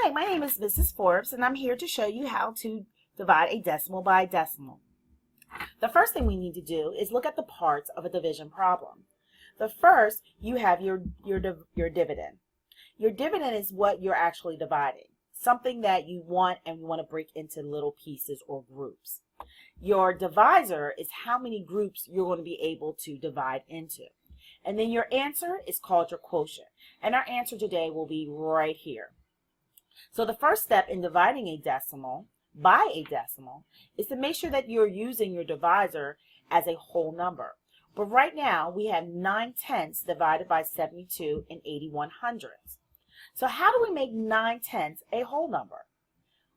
Hi, my name is Mrs. Forbes, and I'm here to show you how to divide a decimal by a decimal. The first thing we need to do is look at the parts of a division problem. The first, you have your dividend. Your dividend is what you're actually dividing, something that you want and you want to break into little pieces or groups. Your divisor is how many groups you're going to be able to divide into. And then your answer is called your quotient. And our answer today will be right here. So the first step in dividing a decimal by a decimal is to make sure that you're using your divisor as a whole number. But right now we have 9/10 divided by 72 and 81/100. So how do we make 9/10 a whole number?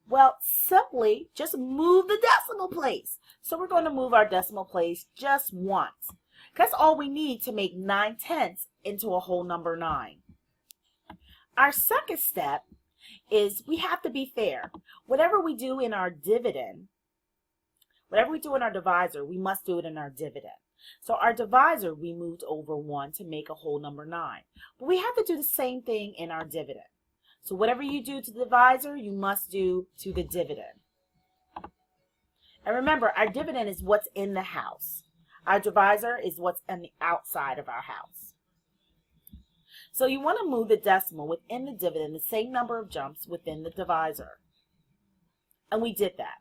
Well, simply just move the decimal place. So we're going to move our decimal place just once. That's all we need to make 9/10 into a whole number 9. Our second step is we have to be fair. Whatever we do in our dividend, whatever we do in our divisor, we must do it in our dividend. So our divisor, we moved over 1 to make a whole number 9. But we have to do the same thing in our dividend. So whatever you do to the divisor, you must do to the dividend. And remember, our dividend is what's in the house. Our divisor is what's on the outside of our house. So you want to move the decimal within the dividend the same number of jumps within the divisor. And we did that.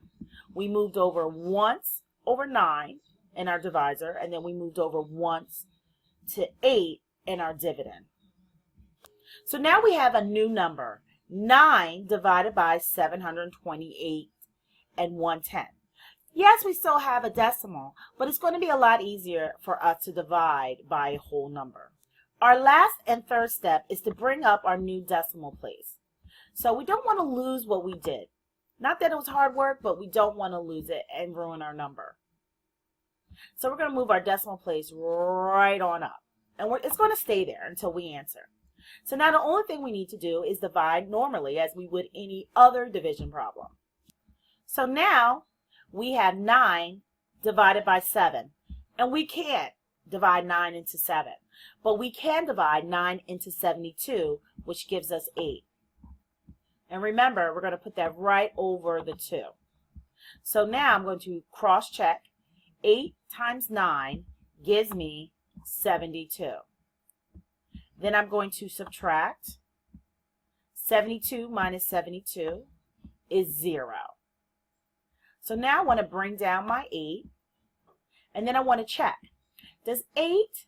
We moved over once over 9 in our divisor, and then we moved over once to 8 in our dividend. So now we have a new number, 9 divided by 728 and 1/10. Yes, we still have a decimal, but it's going to be a lot easier for us to divide by a whole number. Our last and third step is to bring up our new decimal place. So we don't want to lose what we did. Not that it was hard work, but we don't want to lose it and ruin our number. So we're going to move our decimal place right on up. And it's going to stay there until we answer. So now the only thing we need to do is divide normally as we would any other division problem. So now we have 9 divided by 7. And we can't divide 9 into 7. But we can divide 9 into 72, which gives us 8. And remember, we're going to put that right over the 2. So now I'm going to cross-check. 8 times 9 gives me 72. Then I'm going to subtract. 72 minus 72 is 0. So now I want to bring down my 8. And then I want to check. Does 8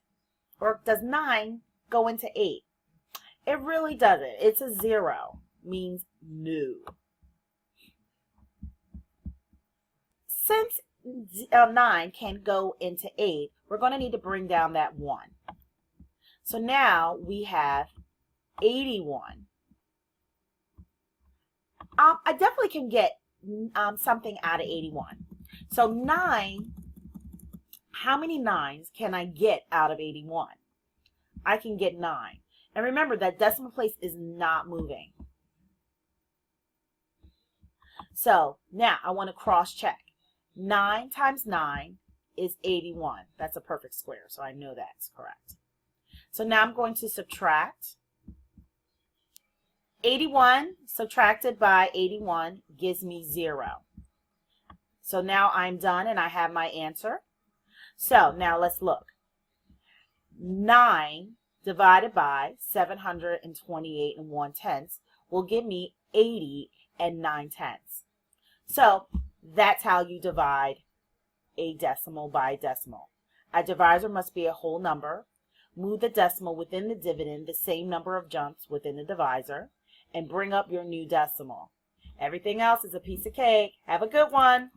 or does 9 go into 8? It really doesn't. It's a 0. Means no. Since 9 can go into 8, we're going to need to bring down that 1. So now we have 81. I definitely can get something out of 81. So 9, how many 9s can I get out of 81? I can get 9. And remember that decimal place is not moving. So now I want to cross-check. 9 times 9 is 81. That's a perfect square, so I know that's correct. So now I'm going to subtract. 81 subtracted by 81 gives me 0. So now I'm done and I have my answer. So now let's look. 9 divided by 728 and 1/10 will give me 80 and 9/10. So that's how you divide a decimal by a decimal. A divisor must be a whole number. Move the decimal within the dividend the same number of jumps within the divisor, and bring up your new decimal. Everything else is a piece of cake. Have a good one.